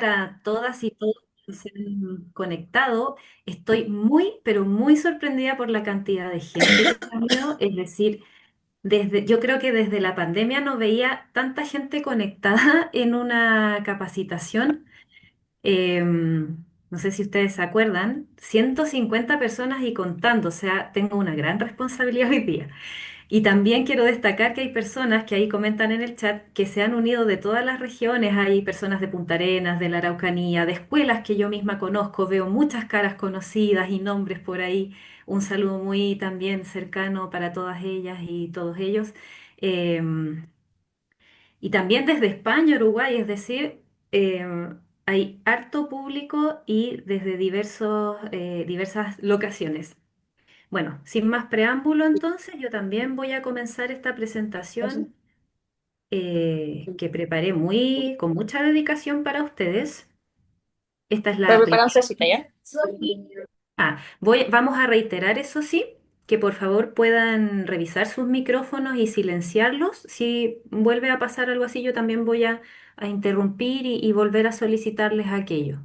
a todas y todos que se han conectado. Estoy muy, pero muy sorprendida por la cantidad de gente que ha venido. Es decir, yo creo que desde la pandemia no veía tanta gente conectada en una capacitación. No sé si ustedes se acuerdan, 150 personas y contando, o sea, tengo una gran responsabilidad hoy día. Y también quiero destacar que hay personas que ahí comentan en el chat que se han unido de todas las regiones. Hay personas de Punta Arenas, de la Araucanía, de escuelas que yo misma conozco. Veo muchas caras conocidas y nombres por ahí. Un saludo muy también cercano para todas ellas y todos ellos. Em, y también desde España, Uruguay, es decir, hay harto público y desde diversas locaciones. Bueno, sin más preámbulo, entonces, yo también voy a comenzar esta presentación que preparé con mucha dedicación para ustedes. Esta es Voy a la preparar primera. oncecita, ¿ya? Vamos a reiterar, eso sí, que por favor puedan revisar sus micrófonos y silenciarlos. Si vuelve a pasar algo así, yo también voy a interrumpir y volver a solicitarles aquello.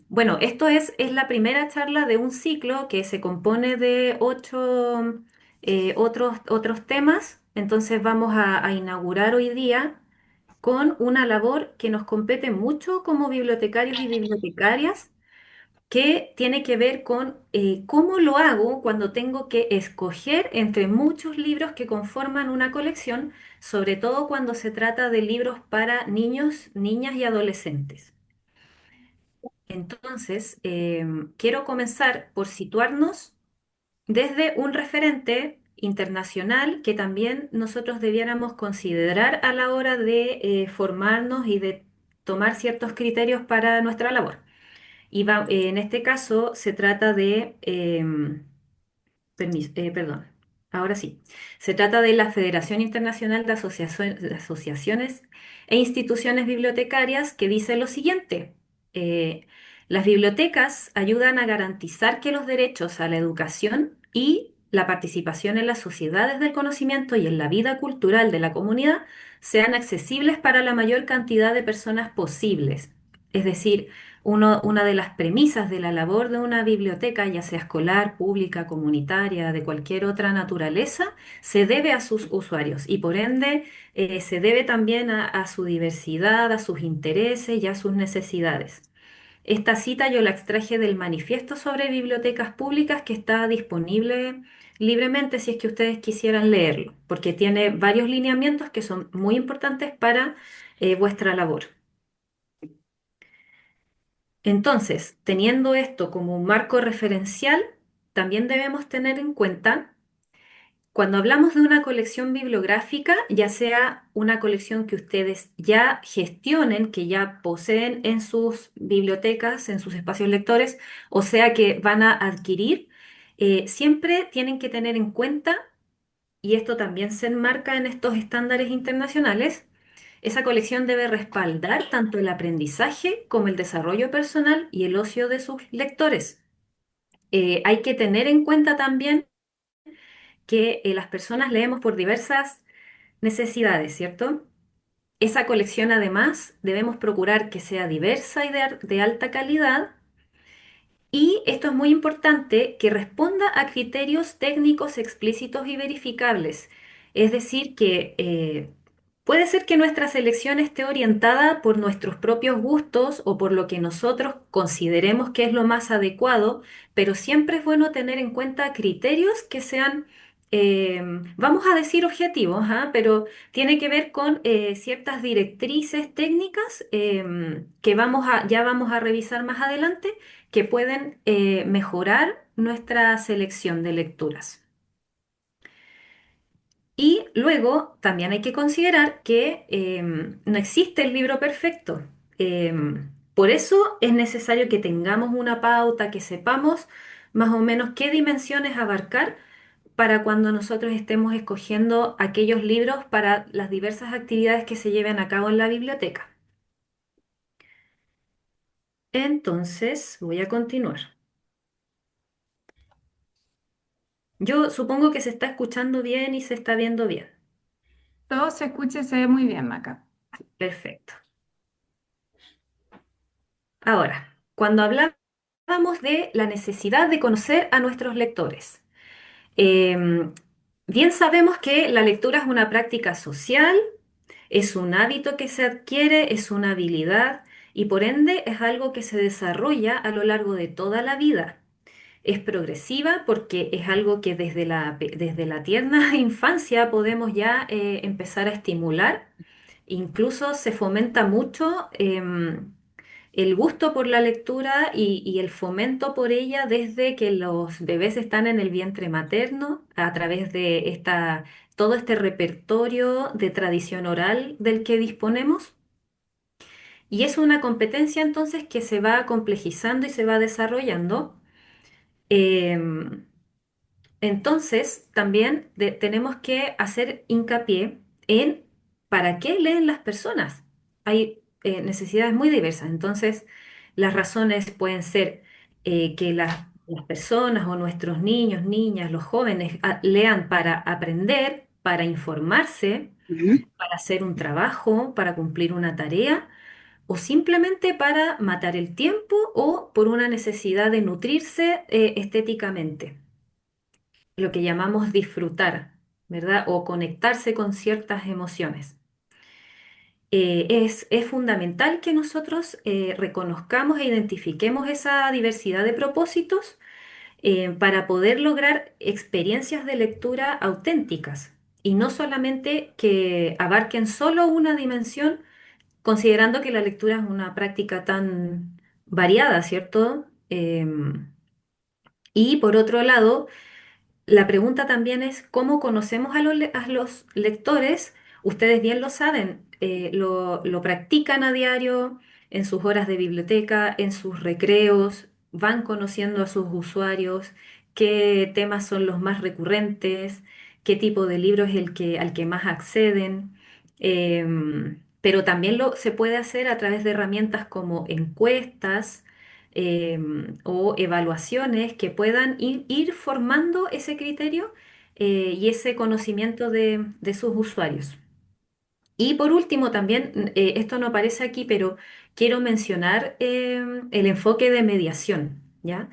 Bueno, es la primera charla de un ciclo que se compone de 8 otros temas. Entonces vamos a inaugurar hoy día con una labor que nos compete mucho como bibliotecarios y bibliotecarias, que tiene que ver con cómo lo hago cuando tengo que escoger entre muchos libros que conforman una colección, sobre todo cuando se trata de libros para niños, niñas y adolescentes. Entonces, quiero comenzar por situarnos desde un referente internacional que también nosotros debiéramos considerar a la hora de formarnos y de tomar ciertos criterios para nuestra labor. En este caso se trata de, perdón, ahora sí. Se trata de la Federación Internacional de Asociaciones e Instituciones Bibliotecarias, que dice lo siguiente. Las bibliotecas ayudan a garantizar que los derechos a la educación y la participación en las sociedades del conocimiento y en la vida cultural de la comunidad sean accesibles para la mayor cantidad de personas posibles. Es decir, una de las premisas de la labor de una biblioteca, ya sea escolar, pública, comunitaria, de cualquier otra naturaleza, se debe a sus usuarios y por ende se debe también a su diversidad, a sus intereses y a sus necesidades. Esta cita yo la extraje del Manifiesto sobre Bibliotecas Públicas, que está disponible libremente si es que ustedes quisieran leerlo, porque tiene varios lineamientos que son muy importantes para vuestra labor. Entonces, teniendo esto como un marco referencial, también debemos tener en cuenta, cuando hablamos de una colección bibliográfica, ya sea una colección que ustedes ya gestionen, que ya poseen en sus bibliotecas, en sus espacios lectores, o sea que van a adquirir, siempre tienen que tener en cuenta, y esto también se enmarca en estos estándares internacionales, esa colección debe respaldar tanto el aprendizaje como el desarrollo personal y el ocio de sus lectores. Hay que tener en cuenta también que las personas leemos por diversas necesidades, ¿cierto? Esa colección además debemos procurar que sea diversa y de alta calidad. Y esto es muy importante, que responda a criterios técnicos explícitos y verificables. Es decir, que puede ser que nuestra selección esté orientada por nuestros propios gustos o por lo que nosotros consideremos que es lo más adecuado, pero siempre es bueno tener en cuenta criterios que sean, vamos a decir objetivos, ¿ah? Pero tiene que ver con ciertas directrices técnicas que ya vamos a revisar más adelante, que pueden mejorar nuestra selección de lecturas. Y luego también hay que considerar que no existe el libro perfecto. Por eso es necesario que tengamos una pauta, que sepamos más o menos qué dimensiones abarcar para cuando nosotros estemos escogiendo aquellos libros para las diversas actividades que se lleven a cabo en la biblioteca. Entonces, voy a continuar. Yo supongo que se está escuchando bien y se está viendo bien. Todo se escucha y se ve muy bien, Maca. Perfecto. Ahora, cuando hablábamos de la necesidad de conocer a nuestros lectores, em, bien sabemos que la lectura es una práctica social, es un hábito que se adquiere, es una habilidad y por ende es algo que se desarrolla a lo largo de toda la vida. Es progresiva porque es algo que desde la tierna infancia podemos ya empezar a estimular. Incluso se fomenta mucho el gusto por la lectura y el fomento por ella desde que los bebés están en el vientre materno, a través de todo este repertorio de tradición oral del que disponemos. Y es una competencia entonces que se va complejizando y se va desarrollando. Em, entonces, también tenemos que hacer hincapié en para qué leen las personas. Hay necesidades muy diversas. Entonces, las razones pueden ser que las personas o nuestros niños, niñas, los jóvenes lean para aprender, para informarse, Ujú. para hacer un trabajo, para cumplir una tarea o simplemente para matar el tiempo o por una necesidad de nutrirse estéticamente, lo que llamamos disfrutar, ¿verdad? O conectarse con ciertas emociones. Es fundamental que nosotros reconozcamos e identifiquemos esa diversidad de propósitos para poder lograr experiencias de lectura auténticas y no solamente que abarquen solo una dimensión, considerando que la lectura es una práctica tan variada, ¿cierto? Y por otro lado, la pregunta también es cómo conocemos a a los lectores. Ustedes bien lo saben, lo practican a diario en sus horas de biblioteca, en sus recreos, van conociendo a sus usuarios, qué temas son los más recurrentes, qué tipo de libro es al que más acceden. Pero también se puede hacer a través de herramientas como encuestas o evaluaciones que puedan ir formando ese criterio y ese conocimiento de sus usuarios. Y por último, también, esto no aparece aquí, pero quiero mencionar el enfoque de mediación, ¿ya?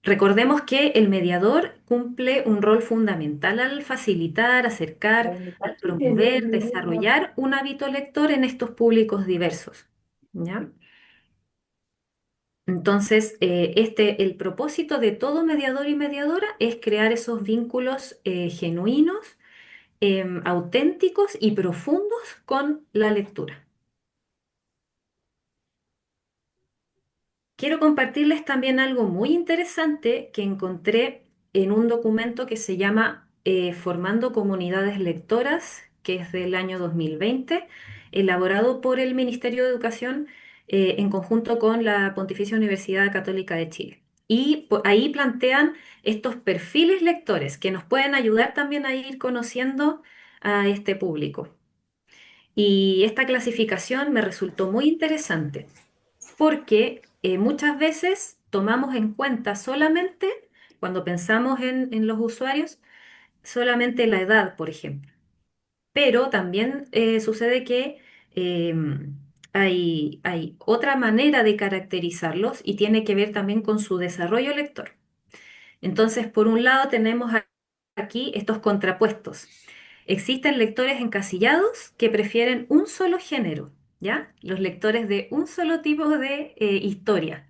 Recordemos que el mediador cumple un rol fundamental al facilitar, acercar, al promover, desarrollar un hábito lector en estos públicos diversos, ¿ya? Entonces, el propósito de todo mediador y mediadora es crear esos vínculos genuinos, auténticos y profundos con la lectura. Quiero compartirles también algo muy interesante que encontré en un documento que se llama Formando Comunidades Lectoras, que es del año 2020, elaborado por el Ministerio de Educación en conjunto con la Pontificia Universidad Católica de Chile. Y ahí plantean estos perfiles lectores que nos pueden ayudar también a ir conociendo a este público. Y esta clasificación me resultó muy interesante porque muchas veces tomamos en cuenta solamente, cuando pensamos en los usuarios, solamente la edad, por ejemplo. Pero también sucede que hay otra manera de caracterizarlos y tiene que ver también con su desarrollo lector. Entonces, por un lado tenemos aquí estos contrapuestos. Existen lectores encasillados que prefieren un solo género, ¿ya? Los lectores de un solo tipo de historia.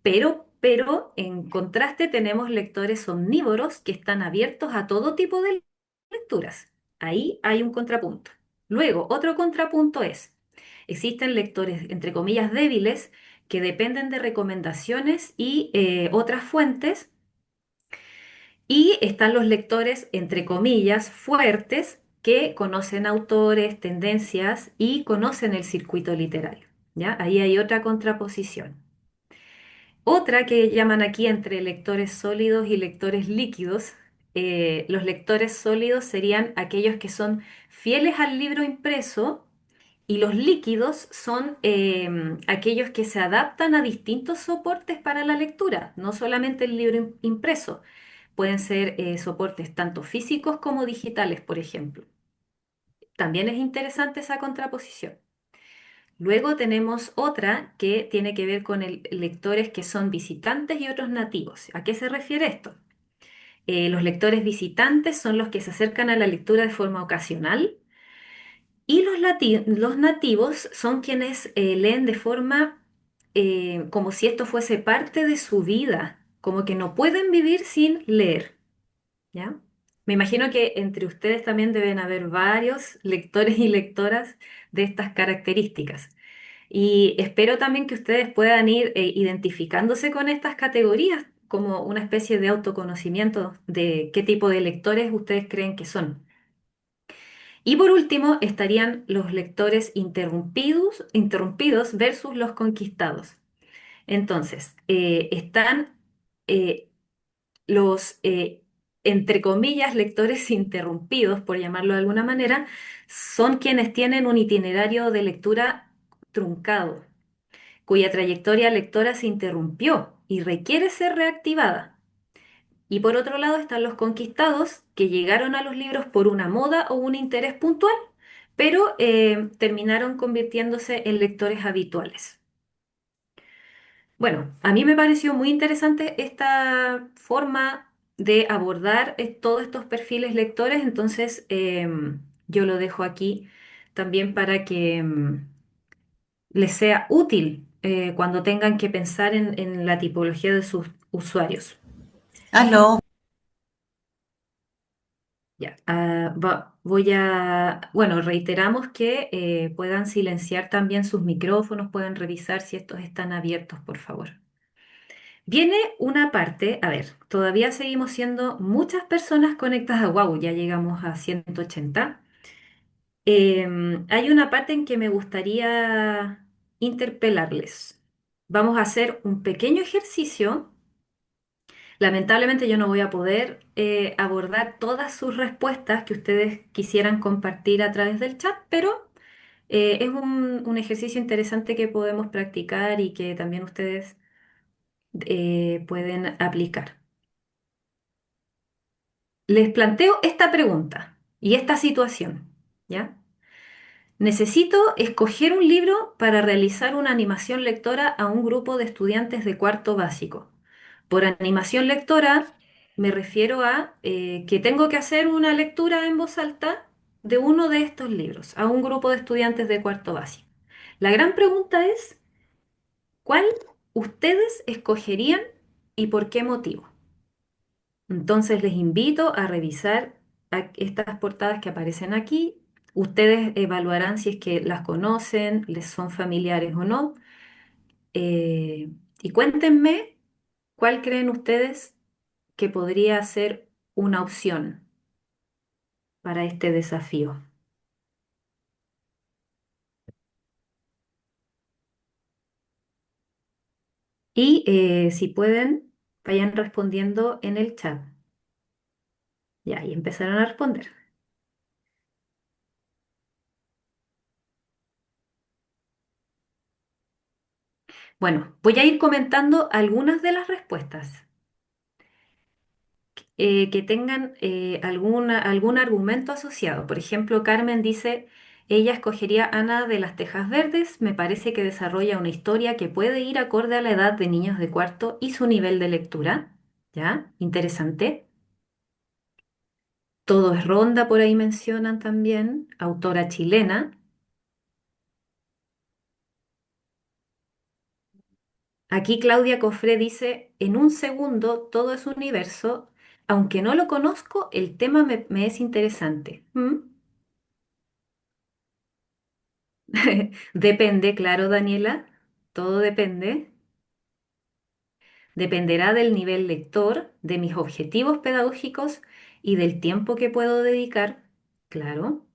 Pero en contraste tenemos lectores omnívoros que están abiertos a todo tipo de lecturas. Ahí hay un contrapunto. Luego, otro contrapunto es, existen lectores, entre comillas, débiles que dependen de recomendaciones y otras fuentes y están los lectores, entre comillas, fuertes, que conocen autores, tendencias y conocen el circuito literario. ¿Ya? Ahí hay otra contraposición. Otra que llaman aquí entre lectores sólidos y lectores líquidos. Los lectores sólidos serían aquellos que son fieles al libro impreso y los líquidos son aquellos que se adaptan a distintos soportes para la lectura, no solamente el libro impreso. Pueden ser soportes tanto físicos como digitales, por ejemplo. También es interesante esa contraposición. Luego tenemos otra que tiene que ver con lectores que son visitantes y otros nativos. ¿A qué se refiere esto? Los lectores visitantes son los que se acercan a la lectura de forma ocasional y los nativos son quienes leen de forma como si esto fuese parte de su vida, como que no pueden vivir sin leer, ¿ya? Me imagino que entre ustedes también deben haber varios lectores y lectoras de estas características. Y espero también que ustedes puedan ir identificándose con estas categorías como una especie de autoconocimiento de qué tipo de lectores ustedes creen que son. Y por último estarían los lectores interrumpidos versus los conquistados. Entonces, están eh, los, entre comillas, lectores interrumpidos, por llamarlo de alguna manera, son quienes tienen un itinerario de lectura truncado, cuya trayectoria lectora se interrumpió y requiere ser reactivada. Y por otro lado están los conquistados, que llegaron a los libros por una moda o un interés puntual, pero terminaron convirtiéndose en lectores habituales. Bueno, a mí me pareció muy interesante esta forma de abordar todos estos perfiles lectores, entonces yo lo dejo aquí también para que les sea útil cuando tengan que pensar en la tipología de sus usuarios. Aló. Ya, bueno, reiteramos que puedan silenciar también sus micrófonos, pueden revisar si estos están abiertos, por favor. Viene una parte, a ver, todavía seguimos siendo muchas personas conectadas a Wow, ya llegamos a 180. Hay una parte en que me gustaría interpelarles. Vamos a hacer un pequeño ejercicio. Lamentablemente yo no voy a poder abordar todas sus respuestas que ustedes quisieran compartir a través del chat, pero es un ejercicio interesante que podemos practicar y que también ustedes pueden aplicar. Les planteo esta pregunta y esta situación, ¿ya? Necesito escoger un libro para realizar una animación lectora a un grupo de estudiantes de cuarto básico. Por animación lectora me refiero a que tengo que hacer una lectura en voz alta de uno de estos libros a un grupo de estudiantes de cuarto básico. La gran pregunta es, ¿cuál ustedes escogerían y por qué motivo? Entonces les invito a revisar estas portadas que aparecen aquí. Ustedes evaluarán si es que las conocen, les son familiares o no. Eh, y cuéntenme cuál creen ustedes que podría ser una opción para este desafío. Y si pueden, vayan respondiendo en el chat. Ya, y empezaron a responder. Bueno, voy a ir comentando algunas de las respuestas. Que tengan algún argumento asociado. Por ejemplo, Carmen dice, ella escogería Ana de las Tejas Verdes, me parece que desarrolla una historia que puede ir acorde a la edad de niños de cuarto y su nivel de lectura. ¿Ya? Interesante. Todo es Ronda, por ahí mencionan también, autora chilena. Aquí Claudia Cofré dice, en un segundo todo es universo, aunque no lo conozco, el tema me es interesante. ¿Mm? Depende, claro, Daniela, todo depende. Dependerá del nivel lector, de mis objetivos pedagógicos y del tiempo que puedo dedicar. Claro,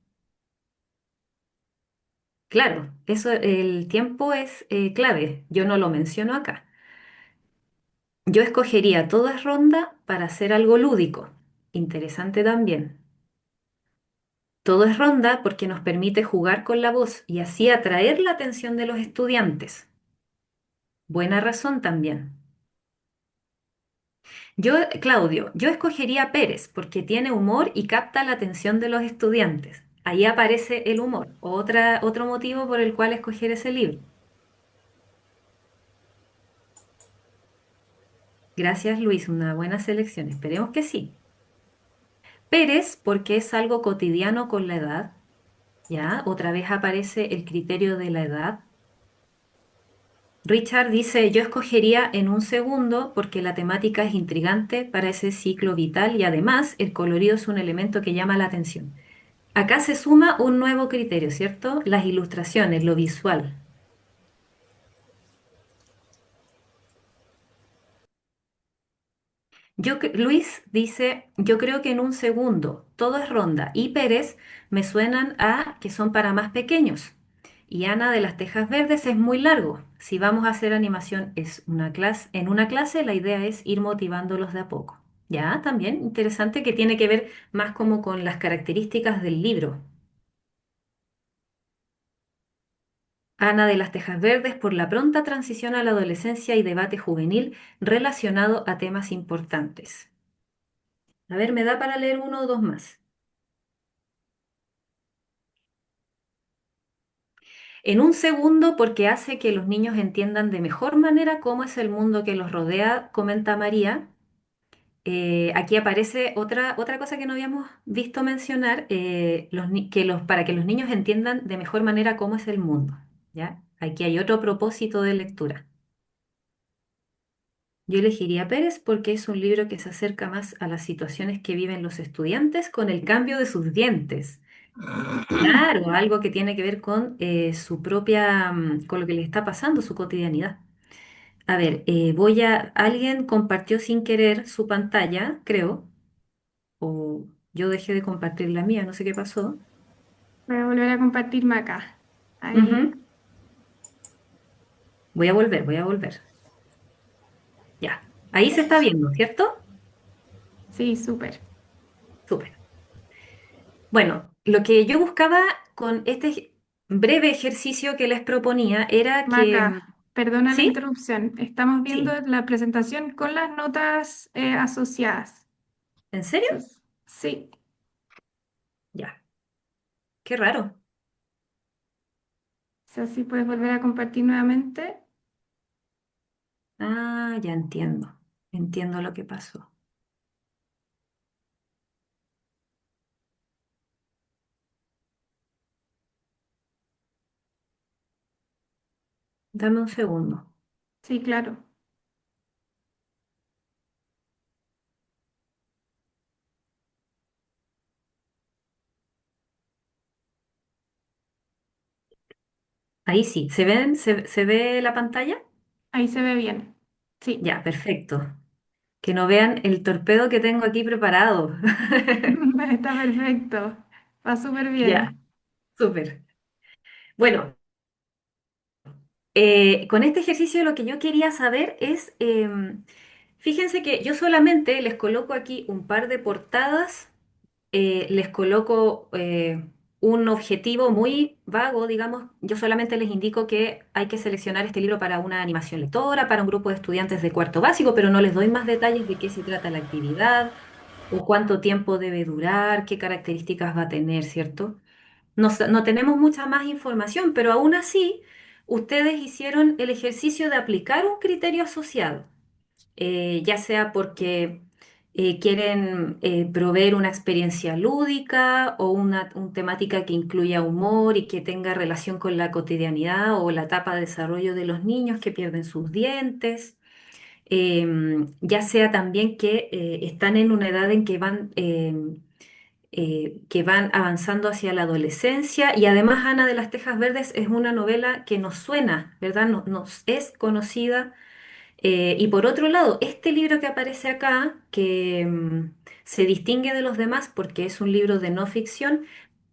claro, eso, el tiempo es clave. Yo no lo menciono acá. Yo escogería Todo es Ronda para hacer algo lúdico. Interesante también. Todo es ronda porque nos permite jugar con la voz y así atraer la atención de los estudiantes. Buena razón también. Claudio, yo escogería Pérez porque tiene humor y capta la atención de los estudiantes. Ahí aparece el humor, otro motivo por el cual escoger ese libro. Gracias, Luis, una buena selección. Esperemos que sí. Pérez, porque es algo cotidiano con la edad, ¿ya? Otra vez aparece el criterio de la edad. Richard dice, yo escogería en un segundo porque la temática es intrigante para ese ciclo vital y además el colorido es un elemento que llama la atención. Acá se suma un nuevo criterio, ¿cierto? Las ilustraciones, lo visual. Luis dice, yo creo que en un segundo, todo es ronda y Pérez me suenan a que son para más pequeños. Y Ana de las Tejas Verdes es muy largo. Si vamos a hacer animación es una clase, en una clase la idea es ir motivándolos de a poco. Ya, también interesante que tiene que ver más como con las características del libro. Ana de las Tejas Verdes por la pronta transición a la adolescencia y debate juvenil relacionado a temas importantes. A ver, me da para leer uno o dos más. En un segundo, porque hace que los niños entiendan de mejor manera cómo es el mundo que los rodea, comenta María. Aquí aparece otra cosa que no habíamos visto mencionar, para que los niños entiendan de mejor manera cómo es el mundo. ¿Ya? Aquí hay otro propósito de lectura. Yo elegiría Pérez porque es un libro que se acerca más a las situaciones que viven los estudiantes con el cambio de sus dientes. Claro, algo que tiene que ver con su propia, con lo que le está pasando, su cotidianidad. A ver, alguien compartió sin querer su pantalla, creo, o yo dejé de compartir la mía, no sé qué pasó. Voy a volver a compartirme acá. Ahí, Ujú. Voy a volver. Ya, ahí se está viendo, ¿cierto? sí, súper. Súper. Bueno, lo que yo buscaba con este breve ejercicio que les proponía era que, Maca, perdona la ¿sí? interrupción. Estamos viendo Sí. la presentación con las notas asociadas. ¿En serio? Sí, Ya, qué raro. si así puedes volver a compartir nuevamente. Ah, ya entiendo. Entiendo lo que pasó. Dame un segundo. Sí, claro. Ahí sí, ¿se ven? ¿Se ve la pantalla? Ahí se ve bien. Sí, Ya, perfecto. Que no vean el torpedo que tengo aquí preparado. está perfecto. Va súper Ya, bien. súper. Bueno, con este ejercicio lo que yo quería saber es, fíjense que yo solamente les coloco aquí un par de portadas, les coloco un objetivo muy vago, digamos, yo solamente les indico que hay que seleccionar este libro para una animación lectora, para un grupo de estudiantes de cuarto básico, pero no les doy más detalles de qué se trata la actividad o cuánto tiempo debe durar, qué características va a tener, ¿cierto? No tenemos mucha más información, pero aún así, ustedes hicieron el ejercicio de aplicar un criterio asociado, ya sea porque quieren proveer una experiencia lúdica o una temática que incluya humor y que tenga relación con la cotidianidad o la etapa de desarrollo de los niños que pierden sus dientes. Ya sea también que están en una edad en que van avanzando hacia la adolescencia y además Ana de las Tejas Verdes es una novela que nos suena, ¿verdad? Nos es conocida. Y por otro lado, este libro que aparece acá, que se distingue de los demás porque es un libro de no ficción,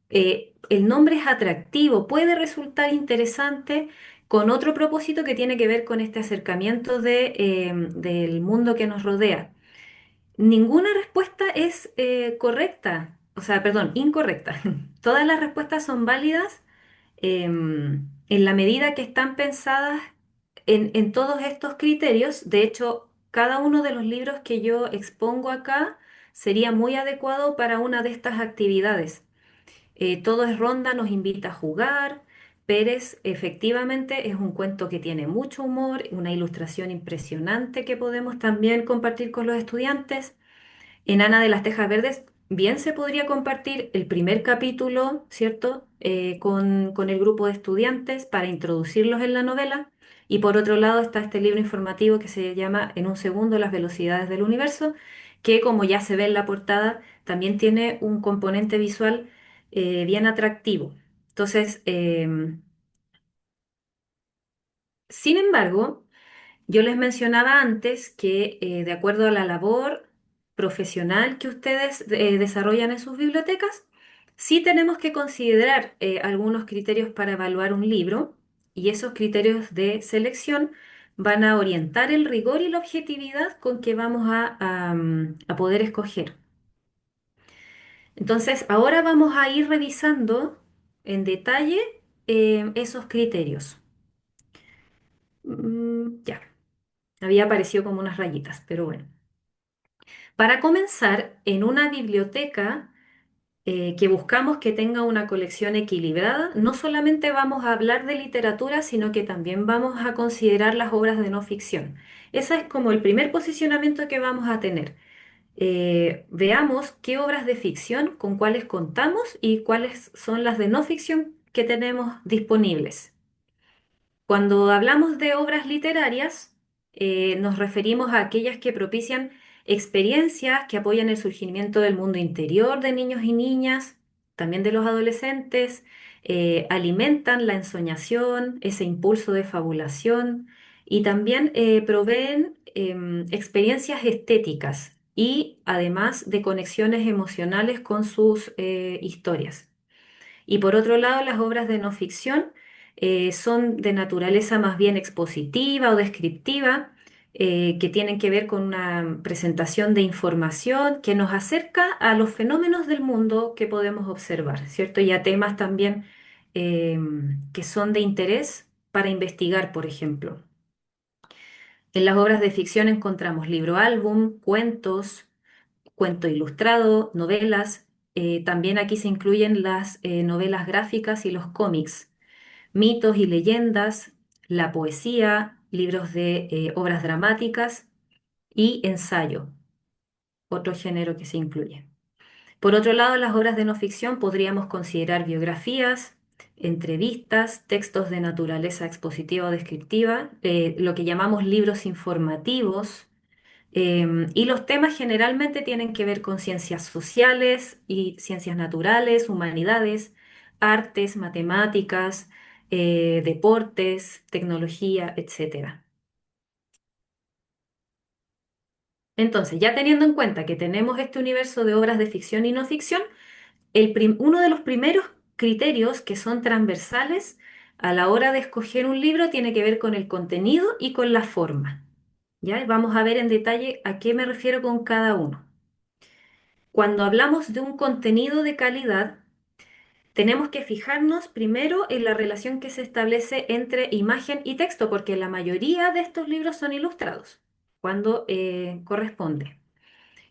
el nombre es atractivo, puede resultar interesante con otro propósito que tiene que ver con este acercamiento del mundo que nos rodea. Ninguna respuesta es correcta, o sea, perdón, incorrecta. Todas las respuestas son válidas en la medida que están pensadas en todos estos criterios. De hecho, cada uno de los libros que yo expongo acá sería muy adecuado para una de estas actividades. Todo es ronda, nos invita a jugar. Pérez efectivamente es un cuento que tiene mucho humor, una ilustración impresionante que podemos también compartir con los estudiantes. En Ana de las Tejas Verdes bien se podría compartir el primer capítulo, ¿cierto? Con el grupo de estudiantes para introducirlos en la novela. Y por otro lado está este libro informativo que se llama En un segundo, las velocidades del universo, que como ya se ve en la portada, también tiene un componente visual bien atractivo. Entonces, sin embargo, yo les mencionaba antes que de acuerdo a la labor profesional que ustedes desarrollan en sus bibliotecas, sí tenemos que considerar algunos criterios para evaluar un libro y esos criterios de selección van a orientar el rigor y la objetividad con que vamos a poder escoger. Entonces, ahora vamos a ir revisando en detalle esos criterios. Ya, había aparecido como unas rayitas, pero bueno. Para comenzar, en una biblioteca que buscamos que tenga una colección equilibrada, no solamente vamos a hablar de literatura, sino que también vamos a considerar las obras de no ficción. Ese es como el primer posicionamiento que vamos a tener. Veamos qué obras de ficción, con cuáles contamos y cuáles son las de no ficción que tenemos disponibles. Cuando hablamos de obras literarias, nos referimos a aquellas que propician experiencias que apoyan el surgimiento del mundo interior de niños y niñas, también de los adolescentes, alimentan la ensoñación, ese impulso de fabulación y también proveen experiencias estéticas y además de conexiones emocionales con sus historias. Y por otro lado, las obras de no ficción son de naturaleza más bien expositiva o descriptiva, que tienen que ver con una presentación de información que nos acerca a los fenómenos del mundo que podemos observar, ¿cierto? Y a temas también eh, que son de interés para investigar, por ejemplo. En las obras de ficción encontramos libro álbum, cuentos, cuento ilustrado, novelas. También aquí se incluyen las novelas gráficas y los cómics, mitos y leyendas, la poesía, libros de obras dramáticas y ensayo, otro género que se incluye. Por otro lado, las obras de no ficción podríamos considerar biografías, entrevistas, textos de naturaleza expositiva o descriptiva, lo que llamamos libros informativos, y los temas generalmente tienen que ver con ciencias sociales y ciencias naturales, humanidades, artes, matemáticas, deportes, tecnología, etcétera. Entonces, ya teniendo en cuenta que tenemos este universo de obras de ficción y no ficción, uno de los primeros criterios que son transversales a la hora de escoger un libro tiene que ver con el contenido y con la forma. ¿Ya? Y vamos a ver en detalle a qué me refiero con cada uno. Cuando hablamos de un contenido de calidad, tenemos que fijarnos primero en la relación que se establece entre imagen y texto, porque la mayoría de estos libros son ilustrados, cuando corresponde.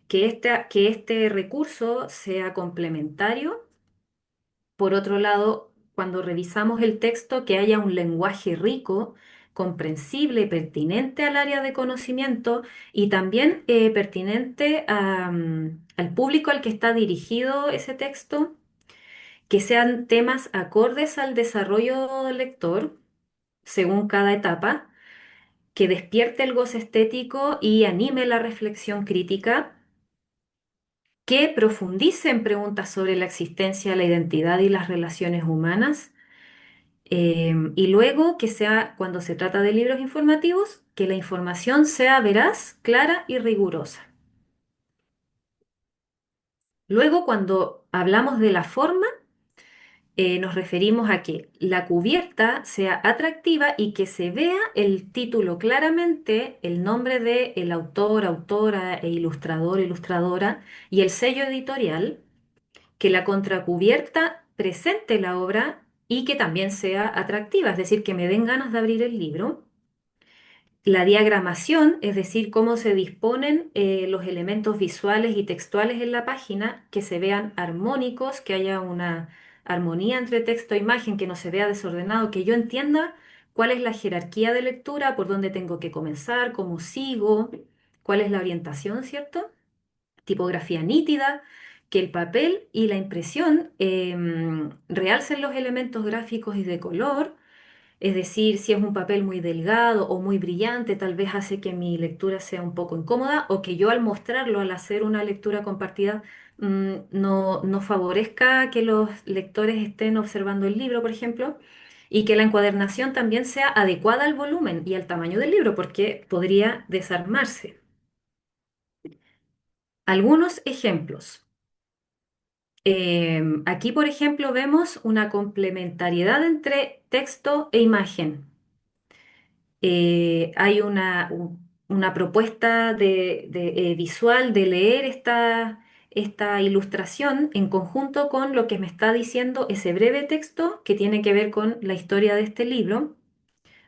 Que este recurso sea complementario. Por otro lado, cuando revisamos el texto, que haya un lenguaje rico, comprensible, pertinente al área de conocimiento y también pertinente al público al que está dirigido ese texto, que sean temas acordes al desarrollo del lector según cada etapa, que despierte el goce estético y anime la reflexión crítica, que profundice en preguntas sobre la existencia, la identidad y las relaciones humanas. Y luego que sea, cuando se trata de libros informativos, que la información sea veraz, clara y rigurosa. Luego, cuando hablamos de la forma, nos referimos a que la cubierta sea atractiva y que se vea el título claramente, el nombre de el autor, autora e ilustrador, ilustradora y el sello editorial, que la contracubierta presente la obra y que también sea atractiva, es decir, que me den ganas de abrir el libro. La diagramación, es decir, cómo se disponen los elementos visuales y textuales en la página, que se vean armónicos, que haya una armonía entre texto e imagen, que no se vea desordenado, que yo entienda cuál es la jerarquía de lectura, por dónde tengo que comenzar, cómo sigo, cuál es la orientación, ¿cierto? Tipografía nítida, que el papel y la impresión realcen los elementos gráficos y de color. Es decir, si es un papel muy delgado o muy brillante, tal vez hace que mi lectura sea un poco incómoda o que yo al mostrarlo, al hacer una lectura compartida, no favorezca que los lectores estén observando el libro, por ejemplo, y que la encuadernación también sea adecuada al volumen y al tamaño del libro, porque podría desarmarse. Algunos ejemplos. Aquí, por ejemplo, vemos una complementariedad entre texto e imagen. Hay una propuesta visual de leer esta ilustración en conjunto con lo que me está diciendo ese breve texto que tiene que ver con la historia de este libro.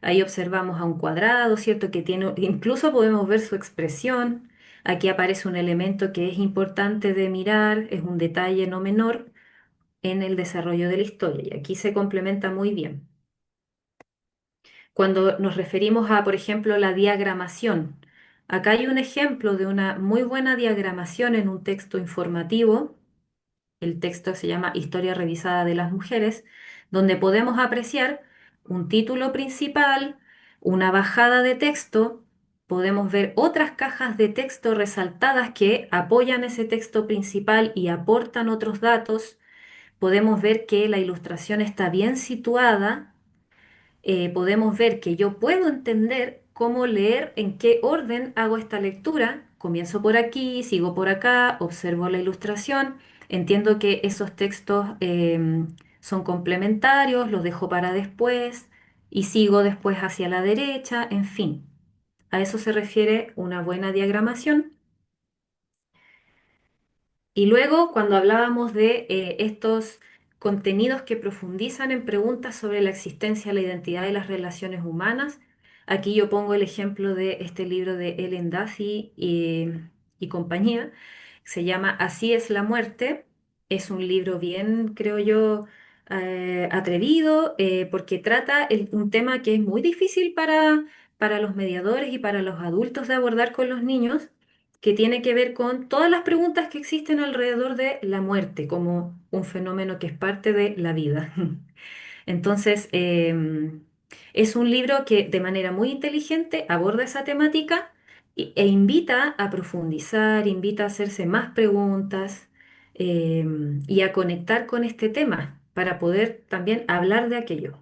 Ahí observamos a un cuadrado, ¿cierto? Que tiene, incluso podemos ver su expresión. Aquí aparece un elemento que es importante de mirar, es un detalle no menor en el desarrollo de la historia y aquí se complementa muy bien. Cuando nos referimos a, por ejemplo, la diagramación, acá hay un ejemplo de una muy buena diagramación en un texto informativo. El texto se llama Historia revisada de las mujeres, donde podemos apreciar un título principal, una bajada de texto, podemos ver otras cajas de texto resaltadas que apoyan ese texto principal y aportan otros datos. Podemos ver que la ilustración está bien situada. Podemos ver que yo puedo entender cómo leer, en qué orden hago esta lectura. Comienzo por aquí, sigo por acá, observo la ilustración, entiendo que esos textos son complementarios, los dejo para después y sigo después hacia la derecha, en fin. A eso se refiere una buena diagramación. Y luego, cuando hablábamos de estos contenidos que profundizan en preguntas sobre la existencia, la identidad y las relaciones humanas, aquí yo pongo el ejemplo de este libro de Ellen Daffy y compañía. Se llama Así es la muerte. Es un libro bien, creo yo, atrevido, porque trata un tema que es muy difícil para los mediadores y para los adultos de abordar con los niños, que tiene que ver con todas las preguntas que existen alrededor de la muerte como un fenómeno que es parte de la vida. Entonces, es un libro que de manera muy inteligente aborda esa temática e invita a profundizar, invita a hacerse más preguntas y a conectar con este tema para poder también hablar de aquello.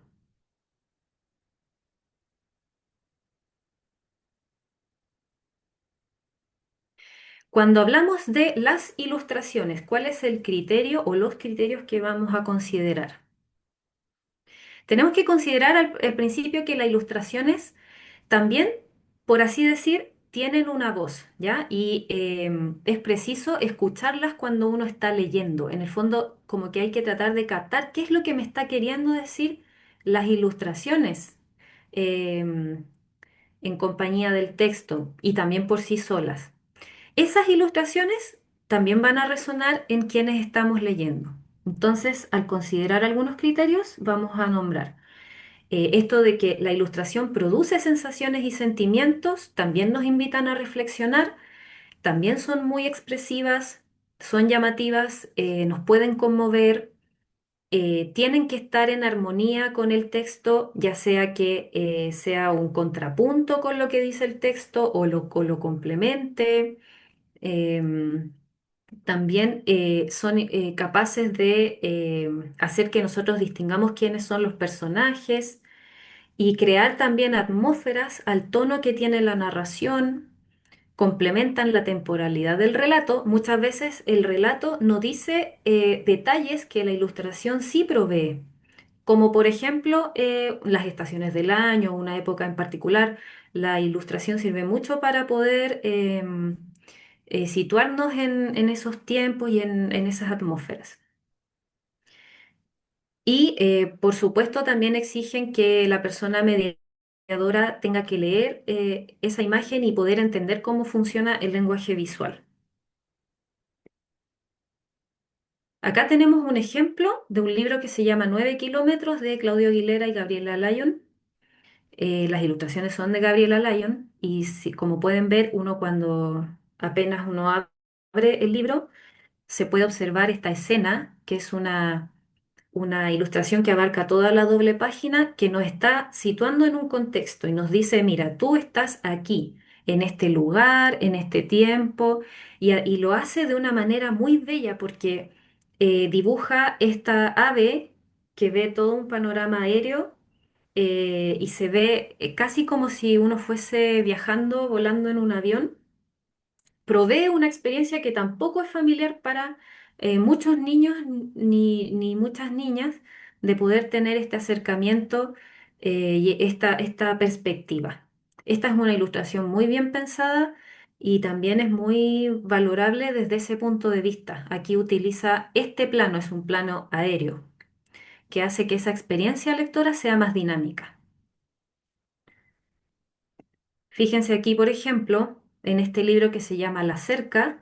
Cuando hablamos de las ilustraciones, ¿cuál es el criterio o los criterios que vamos a considerar? Tenemos que considerar al principio que las ilustraciones también, por así decir, tienen una voz, ¿ya? Y es preciso escucharlas cuando uno está leyendo. En el fondo, como que hay que tratar de captar qué es lo que me está queriendo decir las ilustraciones em, en compañía del texto y también por sí solas. Esas ilustraciones también van a resonar en quienes estamos leyendo. Entonces, al considerar algunos criterios, vamos a nombrar esto de que la ilustración produce sensaciones y sentimientos, también nos invitan a reflexionar, también son muy expresivas, son llamativas, nos pueden conmover, tienen que estar en armonía con el texto, ya sea que sea un contrapunto con lo que dice el texto o lo complemente. em, También son capaces de hacer que nosotros distingamos quiénes son los personajes y crear también atmósferas al tono que tiene la narración, complementan la temporalidad del relato. Muchas veces el relato no dice detalles que la ilustración sí provee, como por ejemplo las estaciones del año, una época en particular. La ilustración sirve mucho para poder situarnos en esos tiempos y en esas atmósferas. Y por supuesto también exigen que la persona mediadora tenga que leer esa imagen y poder entender cómo funciona el lenguaje visual. Acá tenemos un ejemplo de un libro que se llama 9 kilómetros de Claudio Aguilera y Gabriela Lyon. Las ilustraciones son de Gabriela Lyon y como pueden ver, uno cuando apenas uno abre el libro, se puede observar esta escena, que es una ilustración que abarca toda la doble página, que nos está situando en un contexto y nos dice, mira, tú estás aquí, en este lugar, en este tiempo, y lo hace de una manera muy bella porque dibuja esta ave que ve todo un panorama aéreo y se ve casi como si uno fuese viajando, volando en un avión. Provee una experiencia que tampoco es familiar para muchos niños ni muchas niñas de poder tener este acercamiento y esta perspectiva. Esta es una ilustración muy bien pensada y también es muy valorable desde ese punto de vista. Aquí utiliza este plano, es un plano aéreo, que hace que esa experiencia lectora sea más dinámica. Fíjense aquí, por ejemplo, en este libro que se llama La Cerca,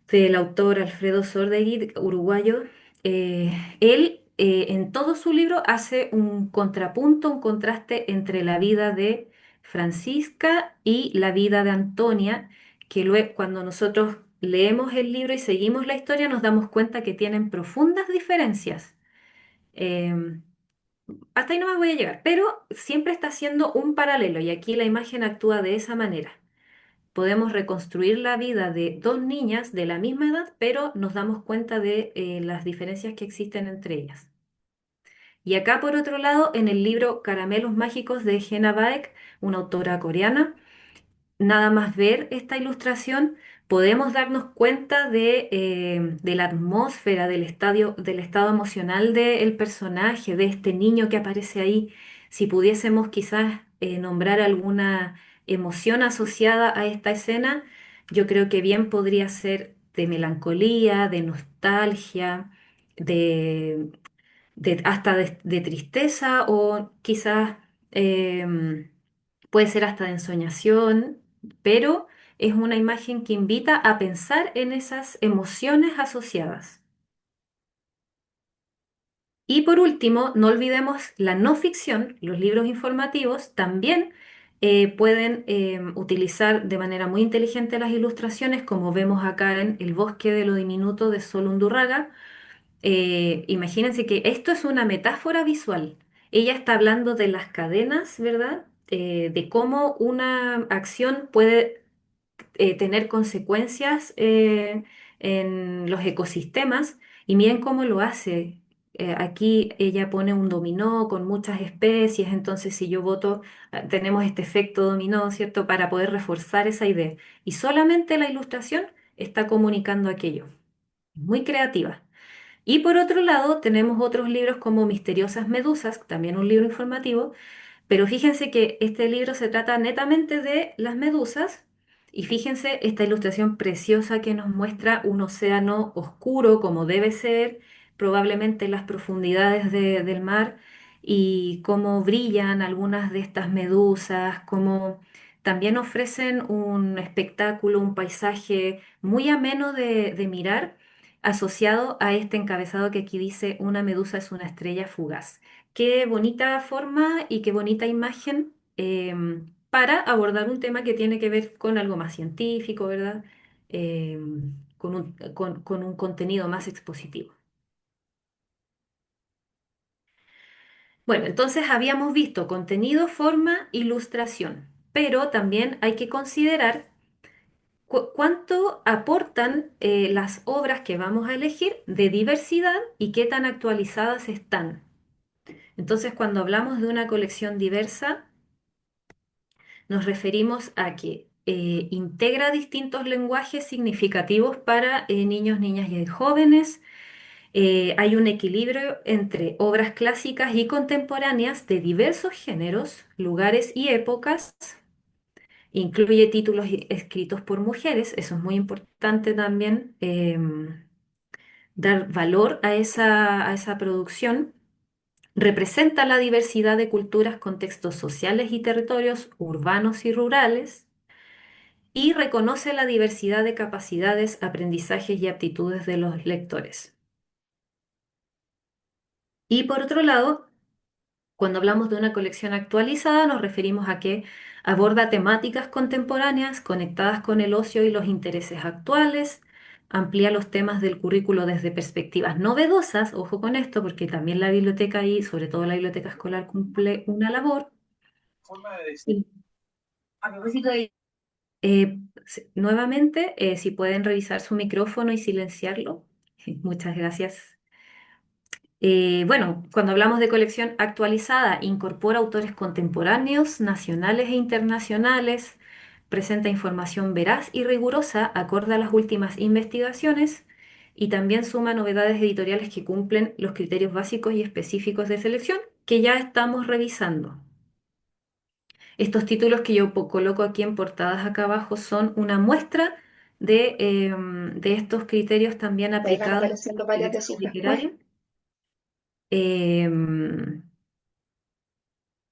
del autor Alfredo Sordegui, uruguayo. Él en todo su libro hace un contrapunto, un contraste entre la vida de Francisca y la vida de Antonia, que luego cuando nosotros leemos el libro y seguimos la historia nos damos cuenta que tienen profundas diferencias. Eh, Hasta ahí no me voy a llegar, pero siempre está haciendo un paralelo y aquí la imagen actúa de esa manera. Podemos reconstruir la vida de dos niñas de la misma edad, pero nos damos cuenta de las diferencias que existen entre ellas. Y acá, por otro lado, en el libro Caramelos Mágicos de Hena Baek, una autora coreana, nada más ver esta ilustración, podemos darnos cuenta de la atmósfera, del estado emocional del personaje, de este niño que aparece ahí. Si pudiésemos quizás nombrar alguna emoción asociada a esta escena, yo creo que bien podría ser de melancolía, de nostalgia, de, hasta de tristeza o quizás... puede ser hasta de ensoñación, pero es una imagen que invita a pensar en esas emociones asociadas. Y por último, no olvidemos la no ficción, los libros informativos también pueden utilizar de manera muy inteligente las ilustraciones, como vemos acá en El bosque de lo diminuto de Sol Undurraga. Imagínense que esto es una metáfora visual. Ella está hablando de las cadenas, ¿verdad? De cómo una acción puede tener consecuencias en los ecosistemas y miren cómo lo hace. Aquí ella pone un dominó con muchas especies, entonces si yo voto, tenemos este efecto dominó, ¿cierto? Para poder reforzar esa idea. Y solamente la ilustración está comunicando aquello. Muy creativa. Y por otro lado, tenemos otros libros como Misteriosas Medusas, también un libro informativo, pero fíjense que este libro se trata netamente de las medusas y fíjense esta ilustración preciosa que nos muestra un océano oscuro como debe ser, probablemente en las profundidades del mar y cómo brillan algunas de estas medusas, cómo también ofrecen un espectáculo, un paisaje muy ameno de mirar, asociado a este encabezado que aquí dice, una medusa es una estrella fugaz. Qué bonita forma y qué bonita imagen para abordar un tema que tiene que ver con algo más científico, ¿verdad? Con un contenido más expositivo. Bueno, entonces habíamos visto contenido, forma, ilustración, pero también hay que considerar cuánto aportan las obras que vamos a elegir de diversidad y qué tan actualizadas están. Entonces, cuando hablamos de una colección diversa, nos referimos a que integra distintos lenguajes significativos para niños, niñas y jóvenes. Hay un equilibrio entre obras clásicas y contemporáneas de diversos géneros, lugares y épocas. Incluye títulos escritos por mujeres, eso es muy importante también, dar valor a esa producción. Representa la diversidad de culturas, contextos sociales y territorios urbanos y rurales y reconoce la diversidad de capacidades, aprendizajes y aptitudes de los lectores. Y por otro lado, cuando hablamos de una colección actualizada, nos referimos a que aborda temáticas contemporáneas conectadas con el ocio y los intereses actuales, amplía los temas del currículo desde perspectivas novedosas, ojo con esto, porque también la biblioteca y sobre todo la biblioteca escolar cumple una labor. Y, nuevamente, si pueden revisar su micrófono y silenciarlo. Muchas gracias. Bueno, cuando hablamos de colección actualizada, incorpora autores contemporáneos, nacionales e internacionales, presenta información veraz y rigurosa acorde a las últimas investigaciones y también suma novedades editoriales que cumplen los criterios básicos y específicos de selección que ya estamos revisando. Estos títulos que yo coloco aquí en portadas acá abajo son una muestra de estos criterios también Ahí van aplicados a apareciendo la varias de selección sus respuestas. literaria.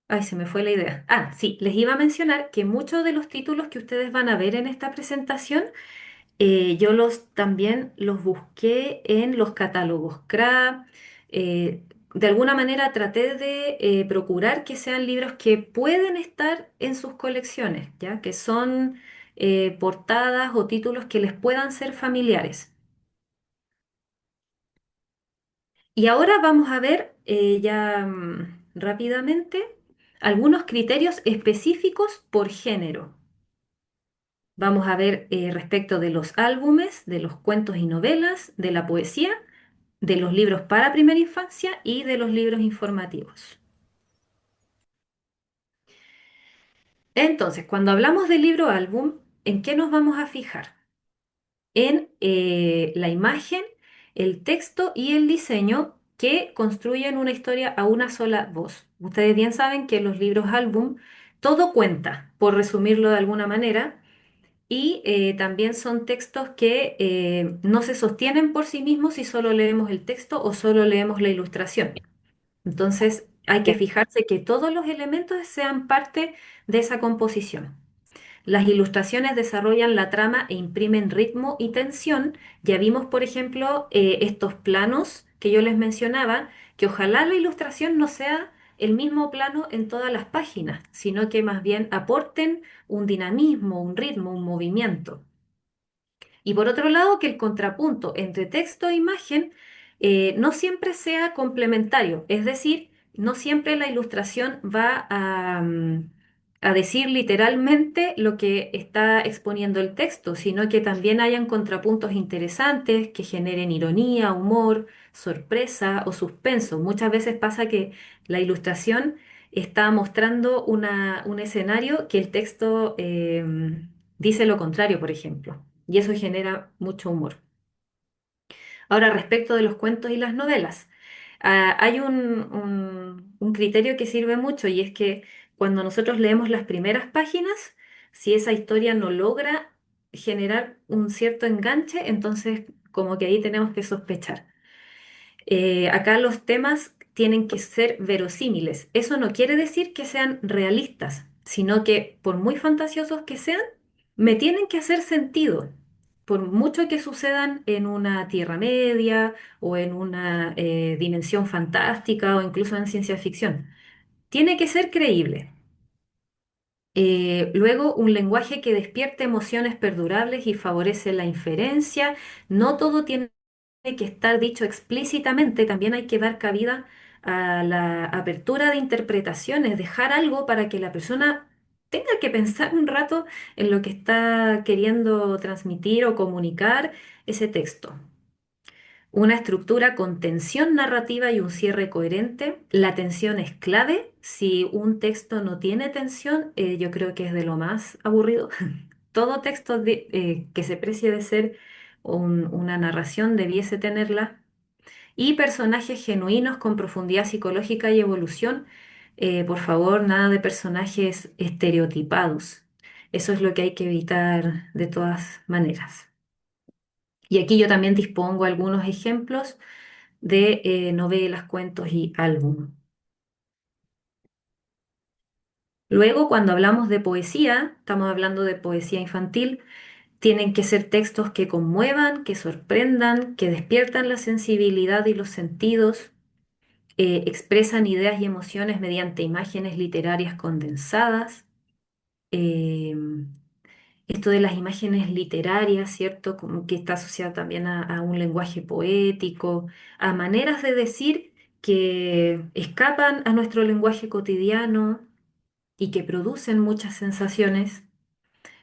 Ay, se me fue la idea. Ah, sí, les iba a mencionar que muchos de los títulos que ustedes van a ver en esta presentación, yo los también los busqué en los catálogos CRA. De alguna manera traté de procurar que sean libros que pueden estar en sus colecciones, ¿ya? Que son portadas o títulos que les puedan ser familiares. Y ahora vamos a ver ya rápidamente algunos criterios específicos por género. Vamos a ver respecto de los álbumes, de los cuentos y novelas, de la poesía, de los libros para primera infancia y de los libros informativos. Entonces, cuando hablamos de libro álbum, ¿en qué nos vamos a fijar? En la imagen, el texto y el diseño que construyen una historia a una sola voz. Ustedes bien saben que en los libros álbum todo cuenta, por resumirlo de alguna manera, y también son textos que no se sostienen por sí mismos si solo leemos el texto o solo leemos la ilustración. Entonces hay que fijarse que todos los elementos sean parte de esa composición. Las ilustraciones desarrollan la trama e imprimen ritmo y tensión. Ya vimos, por ejemplo, estos planos que yo les mencionaba, que ojalá la ilustración no sea el mismo plano en todas las páginas, sino que más bien aporten un dinamismo, un ritmo, un movimiento. Y por otro lado, que el contrapunto entre texto e imagen no siempre sea complementario, es decir, no siempre la ilustración va a decir literalmente lo que está exponiendo el texto, sino que también hayan contrapuntos interesantes que generen ironía, humor, sorpresa o suspenso. Muchas veces pasa que la ilustración está mostrando un escenario que el texto dice lo contrario, por ejemplo, y eso genera mucho humor. Ahora, respecto de los cuentos y las novelas, hay un criterio que sirve mucho y es que cuando nosotros leemos las primeras páginas, si esa historia no logra generar un cierto enganche, entonces como que ahí tenemos que sospechar. Acá los temas tienen que ser verosímiles. Eso no quiere decir que sean realistas, sino que por muy fantasiosos que sean, me tienen que hacer sentido. Por mucho que sucedan en una Tierra Media o en una dimensión fantástica o incluso en ciencia ficción. Tiene que ser creíble. Luego, un lenguaje que despierte emociones perdurables y favorece la inferencia. No todo tiene que estar dicho explícitamente, también hay que dar cabida a la apertura de interpretaciones, dejar algo para que la persona tenga que pensar un rato en lo que está queriendo transmitir o comunicar ese texto. Una estructura con tensión narrativa y un cierre coherente. La tensión es clave. Si un texto no tiene tensión, yo creo que es de lo más aburrido. Todo texto que se precie de ser una narración debiese tenerla. Y personajes genuinos con profundidad psicológica y evolución. Por favor, nada de personajes estereotipados. Eso es lo que hay que evitar de todas maneras. Y aquí yo también dispongo algunos ejemplos de novelas, cuentos y álbum. Luego, cuando hablamos de poesía, estamos hablando de poesía infantil, tienen que ser textos que conmuevan, que sorprendan, que despiertan la sensibilidad y los sentidos. expresan ideas y emociones mediante imágenes literarias condensadas. Eh, Esto de las imágenes literarias, ¿cierto? Como que está asociado también a un lenguaje poético, a maneras de decir que escapan a nuestro lenguaje cotidiano y que producen muchas sensaciones.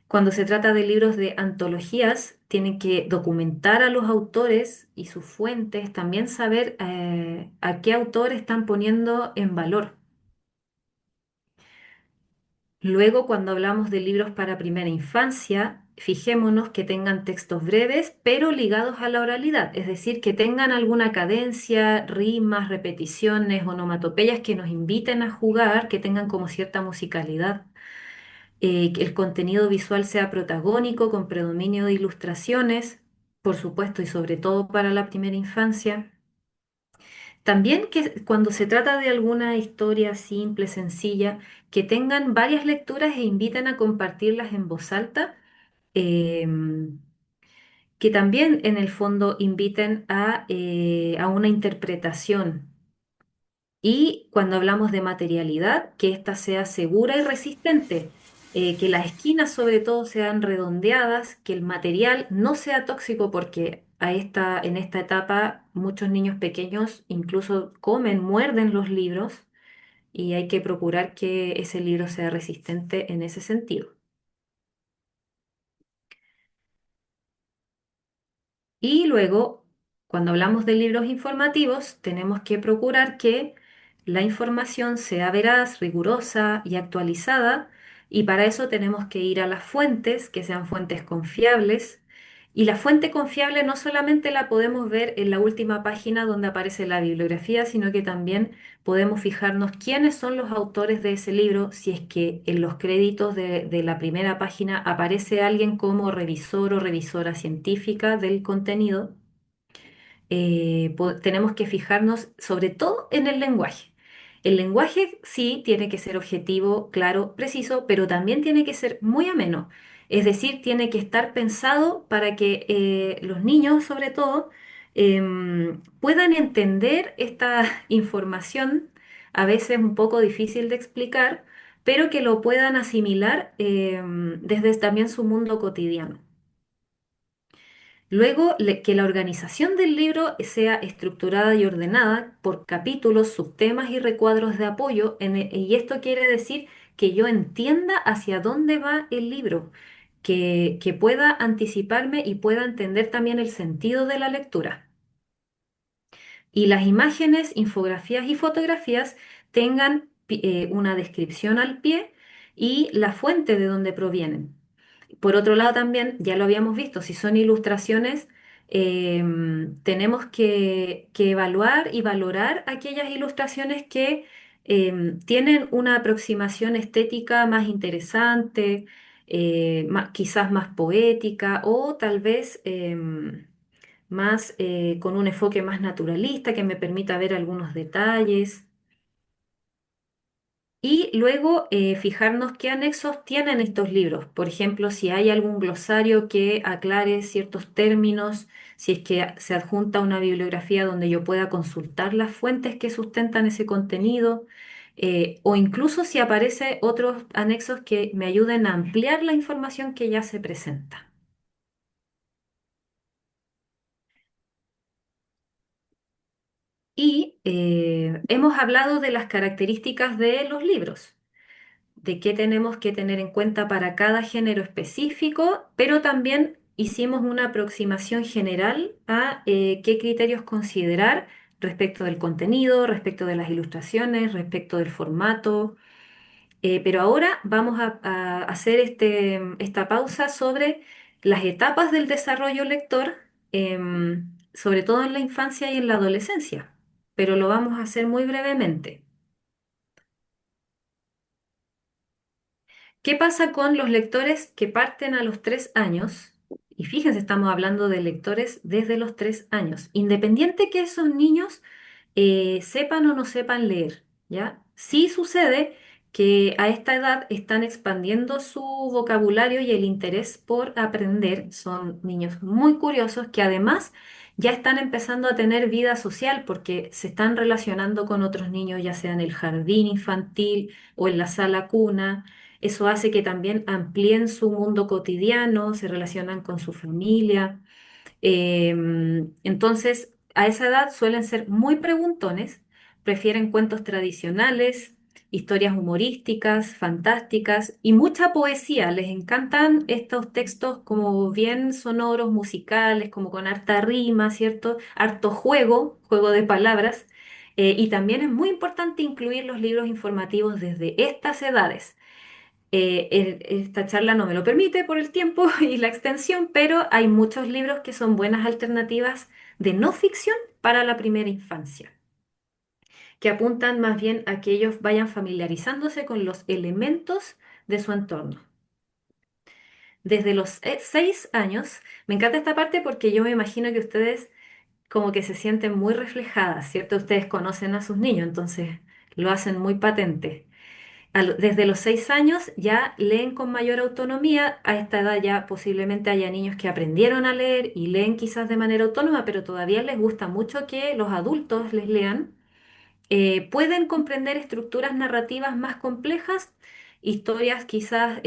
Cuando se trata de libros de antologías, tienen que documentar a los autores y sus fuentes, también saber a qué autor están poniendo en valor. Luego, cuando hablamos de libros para primera infancia, fijémonos que tengan textos breves, pero ligados a la oralidad, es decir, que tengan alguna cadencia, rimas, repeticiones, onomatopeyas que nos inviten a jugar, que tengan como cierta musicalidad, que el contenido visual sea protagónico, con predominio de ilustraciones, por supuesto, y sobre todo para la primera infancia. También que cuando se trata de alguna historia simple, sencilla, que tengan varias lecturas e inviten a compartirlas en voz alta, em, que también en el fondo inviten a una interpretación. Y cuando hablamos de materialidad, que ésta sea segura y resistente, que las esquinas sobre todo sean redondeadas, que el material no sea tóxico porque en esta etapa muchos niños pequeños incluso comen, muerden los libros y hay que procurar que ese libro sea resistente en ese sentido. Y luego, cuando hablamos de libros informativos, tenemos que procurar que la información sea veraz, rigurosa y actualizada, y para eso tenemos que ir a las fuentes, que sean fuentes confiables. Y la fuente confiable no solamente la podemos ver en la última página donde aparece la bibliografía, sino que también podemos fijarnos quiénes son los autores de ese libro, si es que en los créditos de la primera página aparece alguien como revisor o revisora científica del contenido. Tenemos que fijarnos sobre todo en el lenguaje. El lenguaje sí tiene que ser objetivo, claro, preciso, pero también tiene que ser muy ameno. Es decir, tiene que estar pensado para que los niños, sobre todo, puedan entender esta información, a veces un poco difícil de explicar, pero que lo puedan asimilar desde también su mundo cotidiano. Luego, que la organización del libro sea estructurada y ordenada por capítulos, subtemas y recuadros de apoyo, y esto quiere decir que yo entienda hacia dónde va el libro, que pueda anticiparme y pueda entender también el sentido de la lectura. Y las imágenes, infografías y fotografías tengan una descripción al pie y la fuente de donde provienen. Por otro lado, también, ya lo habíamos visto, si son ilustraciones, tenemos que evaluar y valorar aquellas ilustraciones que tienen una aproximación estética más interesante, quizás más poética o tal vez más con un enfoque más naturalista que me permita ver algunos detalles. Y luego fijarnos qué anexos tienen estos libros. Por ejemplo, si hay algún glosario que aclare ciertos términos, si es que se adjunta una bibliografía donde yo pueda consultar las fuentes que sustentan ese contenido, o incluso si aparece otros anexos que me ayuden a ampliar la información que ya se presenta. Y hemos hablado de las características de los libros, de qué tenemos que tener en cuenta para cada género específico, pero también hicimos una aproximación general a qué criterios considerar respecto del contenido, respecto de las ilustraciones, respecto del formato. Pero ahora vamos a hacer esta pausa sobre las etapas del desarrollo lector, sobre todo en la infancia y en la adolescencia, pero lo vamos a hacer muy brevemente. ¿Qué pasa con los lectores que parten a los 3 años? Y fíjense, estamos hablando de lectores desde los 3 años, independiente que esos niños sepan o no sepan leer, ¿ya? Sí sucede que a esta edad están expandiendo su vocabulario y el interés por aprender. Son niños muy curiosos que además ya están empezando a tener vida social porque se están relacionando con otros niños, ya sea en el jardín infantil o en la sala cuna. Eso hace que también amplíen su mundo cotidiano, se relacionan con su familia. Entonces, a esa edad suelen ser muy preguntones, prefieren cuentos tradicionales, historias humorísticas, fantásticas y mucha poesía. Les encantan estos textos como bien sonoros, musicales, como con harta rima, ¿cierto? Harto juego, juego de palabras. Y también es muy importante incluir los libros informativos desde estas edades. Esta charla no me lo permite por el tiempo y la extensión, pero hay muchos libros que son buenas alternativas de no ficción para la primera infancia, que apuntan más bien a que ellos vayan familiarizándose con los elementos de su entorno. Desde los 6 años, me encanta esta parte porque yo me imagino que ustedes como que se sienten muy reflejadas, ¿cierto? Ustedes conocen a sus niños, entonces lo hacen muy patente. Desde los 6 años ya leen con mayor autonomía. A esta edad ya posiblemente haya niños que aprendieron a leer y leen quizás de manera autónoma, pero todavía les gusta mucho que los adultos les lean. Pueden comprender estructuras narrativas más complejas, historias quizás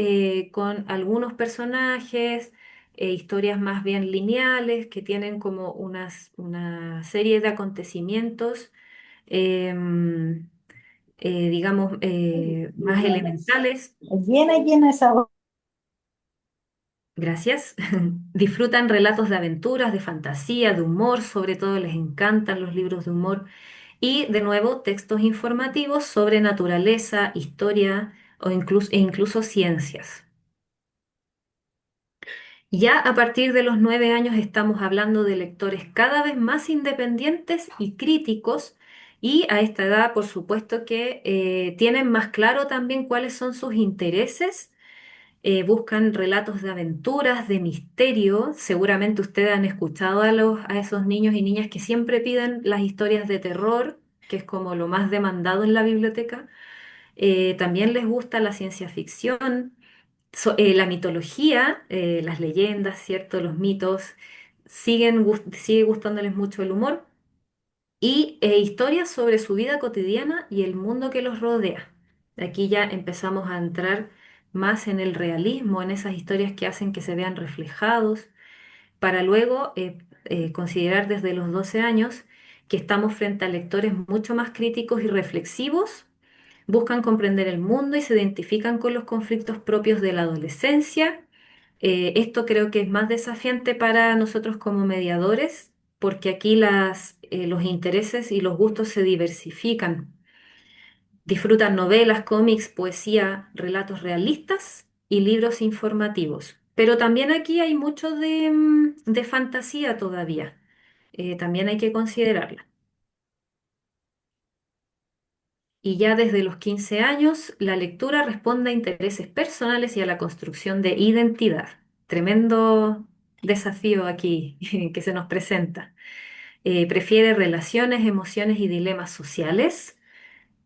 con algunos personajes, historias más bien lineales que tienen como una serie de acontecimientos. em, digamos, más elementales. Llena, llena esa hoja. Gracias. Disfrutan relatos de aventuras, de fantasía, de humor, sobre todo les encantan los libros de humor. Y de nuevo, textos informativos sobre naturaleza, historia e incluso ciencias. Ya a partir de los 9 años estamos hablando de lectores cada vez más independientes y críticos. Y a esta edad, por supuesto que tienen más claro también cuáles son sus intereses. Buscan relatos de aventuras, de misterio. Seguramente ustedes han escuchado a esos niños y niñas que siempre piden las historias de terror, que es como lo más demandado en la biblioteca. También les gusta la ciencia ficción, la mitología, las leyendas, ¿cierto? Los mitos. Sigue gustándoles mucho el humor y historias sobre su vida cotidiana y el mundo que los rodea. Aquí ya empezamos a entrar más en el realismo, en esas historias que hacen que se vean reflejados, para luego considerar desde los 12 años que estamos frente a lectores mucho más críticos y reflexivos, buscan comprender el mundo y se identifican con los conflictos propios de la adolescencia. Esto creo que es más desafiante para nosotros como mediadores, porque aquí los intereses y los gustos se diversifican. Disfrutan novelas, cómics, poesía, relatos realistas y libros informativos. Pero también aquí hay mucho de fantasía todavía. También hay que considerarla. Y ya desde los 15 años, la lectura responde a intereses personales y a la construcción de identidad. Tremendo desafío aquí que se nos presenta. Prefiere relaciones, emociones y dilemas sociales,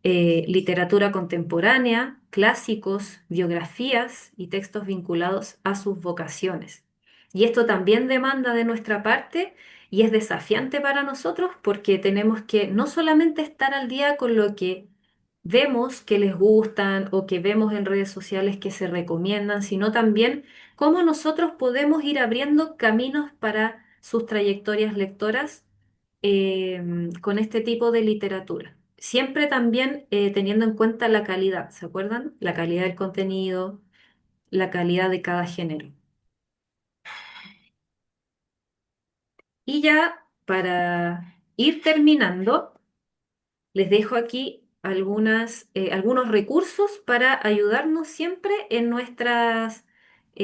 literatura contemporánea, clásicos, biografías y textos vinculados a sus vocaciones. Y esto también demanda de nuestra parte y es desafiante para nosotros porque tenemos que no solamente estar al día con lo que vemos que les gustan o que vemos en redes sociales que se recomiendan, sino también cómo nosotros podemos ir abriendo caminos para sus trayectorias lectoras con este tipo de literatura. Siempre también teniendo en cuenta la calidad, ¿se acuerdan? La calidad del contenido, la calidad de cada género. Y ya para ir terminando, les dejo aquí algunos recursos para ayudarnos siempre en nuestras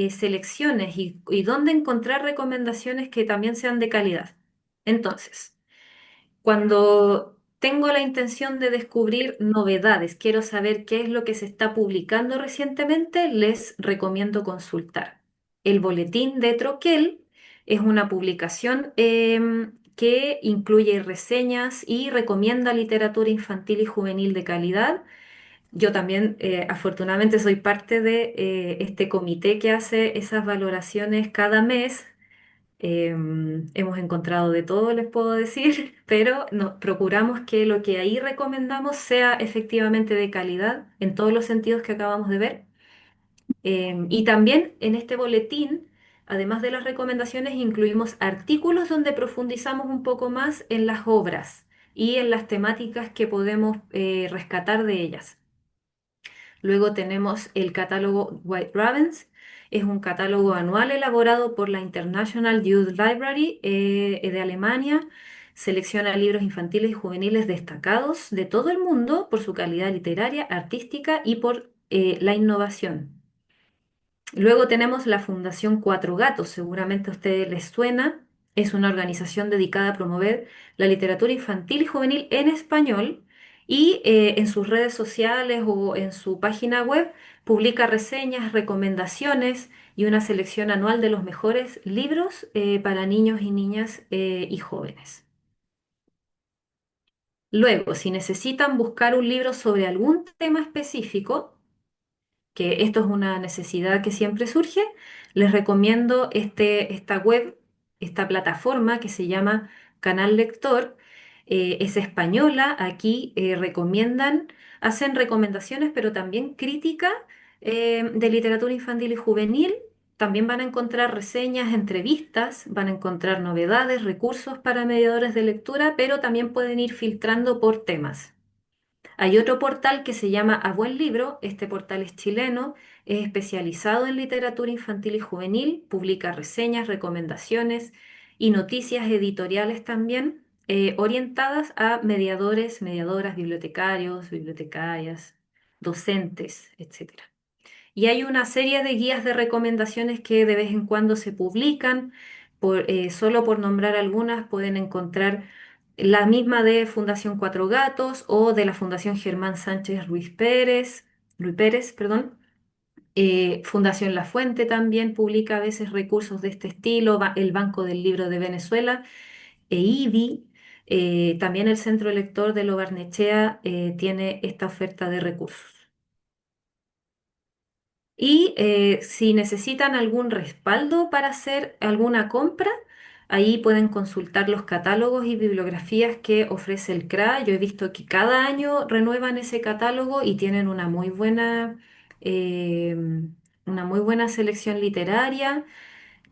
selecciones y dónde encontrar recomendaciones que también sean de calidad. Entonces, cuando tengo la intención de descubrir novedades, quiero saber qué es lo que se está publicando recientemente, les recomiendo consultar. El Boletín de Troquel es una publicación que incluye reseñas y recomienda literatura infantil y juvenil de calidad. Yo también, afortunadamente, soy parte de este comité que hace esas valoraciones cada mes. Hemos encontrado de todo, les puedo decir, pero procuramos que lo que ahí recomendamos sea efectivamente de calidad en todos los sentidos que acabamos de ver. Y también en este boletín, además de las recomendaciones, incluimos artículos donde profundizamos un poco más en las obras y en las temáticas que podemos rescatar de ellas. Luego tenemos el catálogo White Ravens. Es un catálogo anual elaborado por la International Youth Library de Alemania. Selecciona libros infantiles y juveniles destacados de todo el mundo por su calidad literaria, artística y por la innovación. Luego tenemos la Fundación Cuatro Gatos, seguramente a ustedes les suena. Es una organización dedicada a promover la literatura infantil y juvenil en español y en sus redes sociales o en su página web publica reseñas, recomendaciones y una selección anual de los mejores libros para niños y niñas y jóvenes. Luego, si necesitan buscar un libro sobre algún tema específico, que esto es una necesidad que siempre surge, les recomiendo esta web, esta plataforma que se llama Canal Lector. Es española, aquí hacen recomendaciones, pero también crítica de literatura infantil y juvenil. También van a encontrar reseñas, entrevistas, van a encontrar novedades, recursos para mediadores de lectura, pero también pueden ir filtrando por temas. Hay otro portal que se llama A Buen Libro. Este portal es chileno, es especializado en literatura infantil y juvenil, publica reseñas, recomendaciones y noticias editoriales también, orientadas a mediadores, mediadoras, bibliotecarios, bibliotecarias, docentes, etcétera. Y hay una serie de guías de recomendaciones que de vez en cuando se publican. Solo por nombrar algunas, pueden encontrar la misma de Fundación Cuatro Gatos o de la Fundación Germán Sánchez Ruiz Pérez, perdón. Fundación La Fuente también publica a veces recursos de este estilo, el Banco del Libro de Venezuela e IBI. También el Centro Lector de Lo Barnechea tiene esta oferta de recursos. Y si necesitan algún respaldo para hacer alguna compra, ahí pueden consultar los catálogos y bibliografías que ofrece el CRA. Yo he visto que cada año renuevan ese catálogo y tienen eh, una muy buena selección literaria.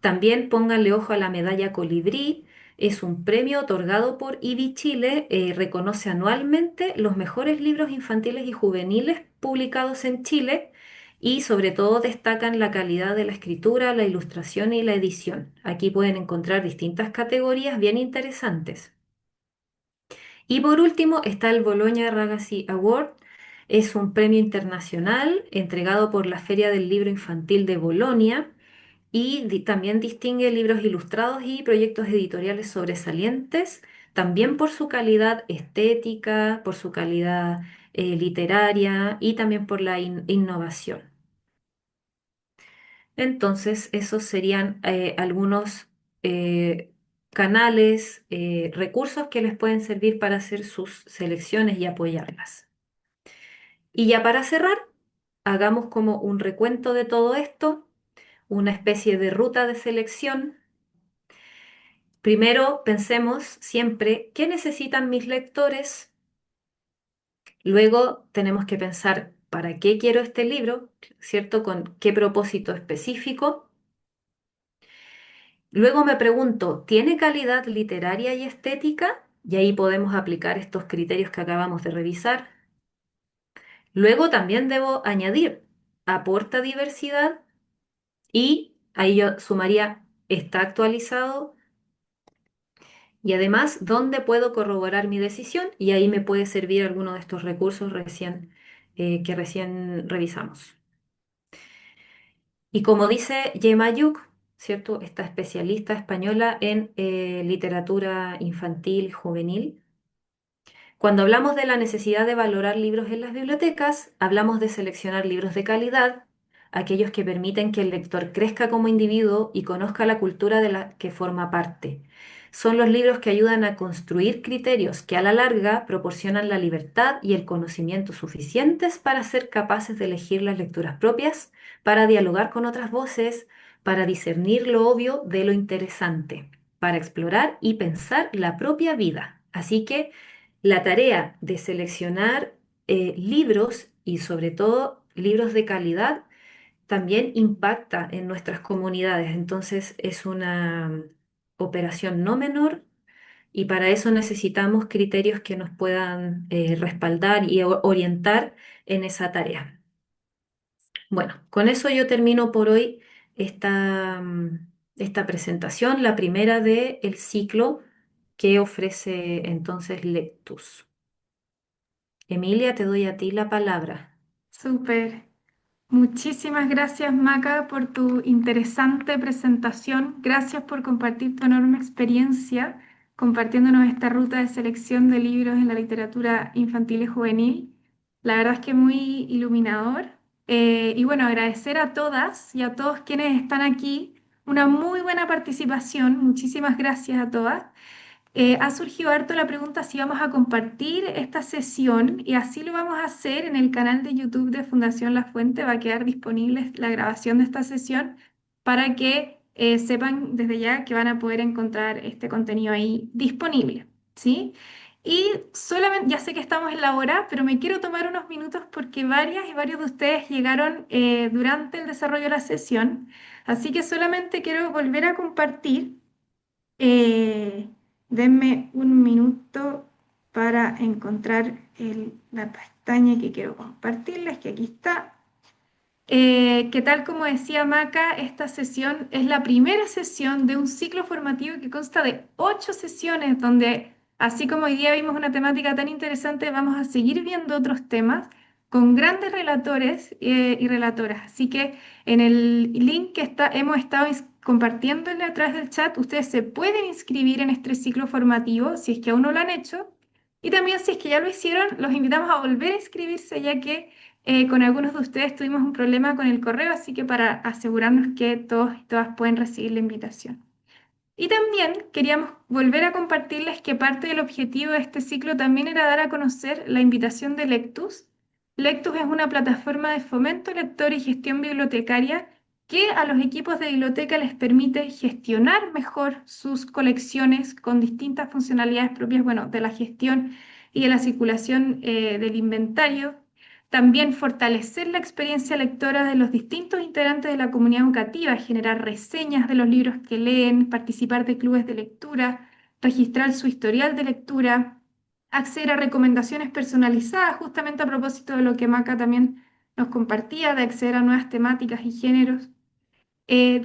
También pónganle ojo a la medalla Colibrí. Es un premio otorgado por IBI Chile. Reconoce anualmente los mejores libros infantiles y juveniles publicados en Chile y sobre todo destacan la calidad de la escritura, la ilustración y la edición. Aquí pueden encontrar distintas categorías bien interesantes. Y por último está el Bologna Ragazzi Award. Es un premio internacional entregado por la Feria del Libro Infantil de Bolonia y también distingue libros ilustrados y proyectos editoriales sobresalientes, también por su calidad estética, por su calidad literaria y también por la innovación. Entonces, esos serían algunos canales, recursos que les pueden servir para hacer sus selecciones y apoyarlas. Y ya para cerrar, hagamos como un recuento de todo esto, una especie de ruta de selección. Primero, pensemos siempre qué necesitan mis lectores. Luego, tenemos que pensar para qué quiero este libro, ¿cierto? Con qué propósito específico. Luego me pregunto, ¿tiene calidad literaria y estética? Y ahí podemos aplicar estos criterios que acabamos de revisar. Luego también debo añadir, ¿aporta diversidad? Y ahí yo sumaría, ¿está actualizado? Y además, ¿dónde puedo corroborar mi decisión? Y ahí me puede servir alguno de estos recursos que recién revisamos. Y como dice Yema Yuk, ¿cierto? Esta especialista española en literatura infantil y juvenil, cuando hablamos de la necesidad de valorar libros en las bibliotecas, hablamos de seleccionar libros de calidad, aquellos que permiten que el lector crezca como individuo y conozca la cultura de la que forma parte. Son los libros que ayudan a construir criterios que a la larga proporcionan la libertad y el conocimiento suficientes para ser capaces de elegir las lecturas propias, para dialogar con otras voces, para discernir lo obvio de lo interesante, para explorar y pensar la propia vida. Así que la tarea de seleccionar libros y sobre todo libros de calidad también impacta en nuestras comunidades. Entonces es una operación no menor y para eso necesitamos criterios que nos puedan respaldar y orientar en esa tarea. Bueno, con eso yo termino por hoy esta presentación, la primera del ciclo que ofrece entonces Lectus. Emilia, te doy a ti la palabra. Súper. Muchísimas gracias, Maca, por tu interesante presentación. Gracias por compartir tu enorme experiencia compartiéndonos esta ruta de selección de libros en la literatura infantil y juvenil. La verdad es que muy iluminador. Y bueno, agradecer a todas y a todos quienes están aquí. Una muy buena participación. Muchísimas gracias a todas. Ha surgido harto la pregunta si vamos a compartir esta sesión y así lo vamos a hacer en el canal de YouTube de Fundación La Fuente. Va a quedar disponible la grabación de esta sesión para que sepan desde ya que van a poder encontrar este contenido ahí disponible, ¿sí? Y solamente, ya sé que estamos en la hora, pero me quiero tomar unos minutos porque varias y varios de ustedes llegaron durante el desarrollo de la sesión, así que solamente quiero volver a compartir. Eh, Denme un minuto para encontrar la pestaña que quiero compartirles, que aquí está. Que tal como decía Maca, esta sesión es la primera sesión de un ciclo formativo que consta de 8 sesiones, donde, así como hoy día vimos una temática tan interesante, vamos a seguir viendo otros temas con grandes relatores y relatoras. Así que en el link que hemos estado compartiéndole a través del chat, ustedes se pueden inscribir en este ciclo formativo si es que aún no lo han hecho. Y también si es que ya lo hicieron, los invitamos a volver a inscribirse ya que con algunos de ustedes tuvimos un problema con el correo, así que para asegurarnos que todos y todas pueden recibir la invitación. Y también queríamos volver a compartirles que parte del objetivo de este ciclo también era dar a conocer la invitación de Lectus. Lectus es una plataforma de fomento lector y gestión bibliotecaria que a los equipos de biblioteca les permite gestionar mejor sus colecciones con distintas funcionalidades propias, bueno, de la gestión y de la circulación del inventario. También fortalecer la experiencia lectora de los distintos integrantes de la comunidad educativa, generar reseñas de los libros que leen, participar de clubes de lectura, registrar su historial de lectura, acceder a recomendaciones personalizadas, justamente a propósito de lo que Maca también nos compartía, de acceder a nuevas temáticas y géneros.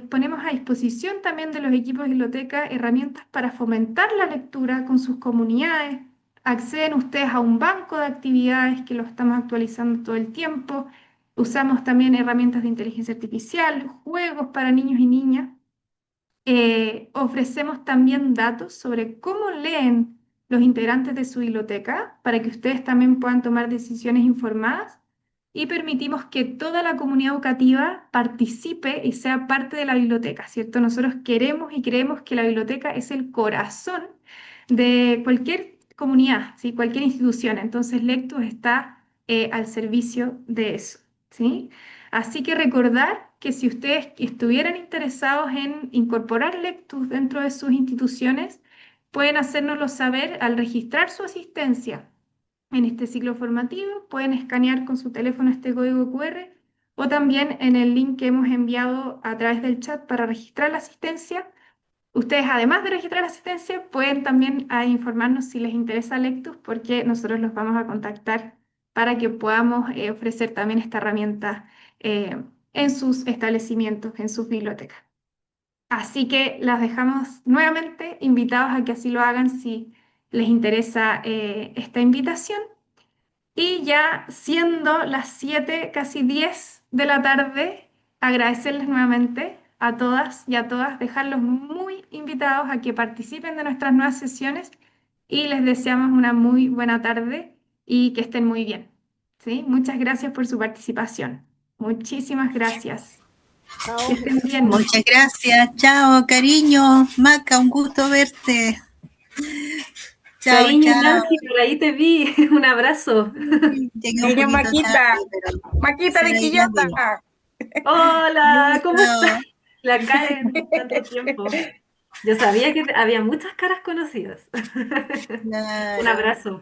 Ponemos a disposición también de los equipos de biblioteca herramientas para fomentar la lectura con sus comunidades. Acceden ustedes a un banco de actividades que lo estamos actualizando todo el tiempo. Usamos también herramientas de inteligencia artificial, juegos para niños y niñas. Ofrecemos también datos sobre cómo leen los integrantes de su biblioteca para que ustedes también puedan tomar decisiones informadas y permitimos que toda la comunidad educativa participe y sea parte de la biblioteca, ¿cierto? Nosotros queremos y creemos que la biblioteca es el corazón de cualquier comunidad, ¿sí? Cualquier institución. Entonces, Lectus está al servicio de eso, ¿sí? Así que recordar que si ustedes estuvieran interesados en incorporar Lectus dentro de sus instituciones, pueden hacérnoslo saber al registrar su asistencia en este ciclo formativo. Pueden escanear con su teléfono este código QR o también en el link que hemos enviado a través del chat para registrar la asistencia. Ustedes, además de registrar la asistencia, pueden también informarnos si les interesa Lectus, porque nosotros los vamos a contactar para que podamos ofrecer también esta herramienta en sus establecimientos, en sus bibliotecas. Así que las dejamos nuevamente invitados a que así lo hagan si les interesa esta invitación. Y ya siendo las 7, casi 10 de la tarde, agradecerles nuevamente a todas y a todas, dejarlos muy invitados a que participen de nuestras nuevas sesiones y les deseamos una muy buena tarde y que estén muy bien. ¿Sí? Muchas gracias por su participación. Muchísimas gracias. Que Chao. estén bien. Muchas gracias. Chao, cariño. Maca, un gusto verte. Chao, Cariño, chao. Nancy, por ahí te vi. Un abrazo. Llegué un Niña poquito Maquita, tarde, pero Maquita se de veía Quillota. bien. Hola, ¿cómo estás? Gusto. La Karen, tanto tiempo. Yo sabía que había muchas caras conocidas. Un Claro. abrazo.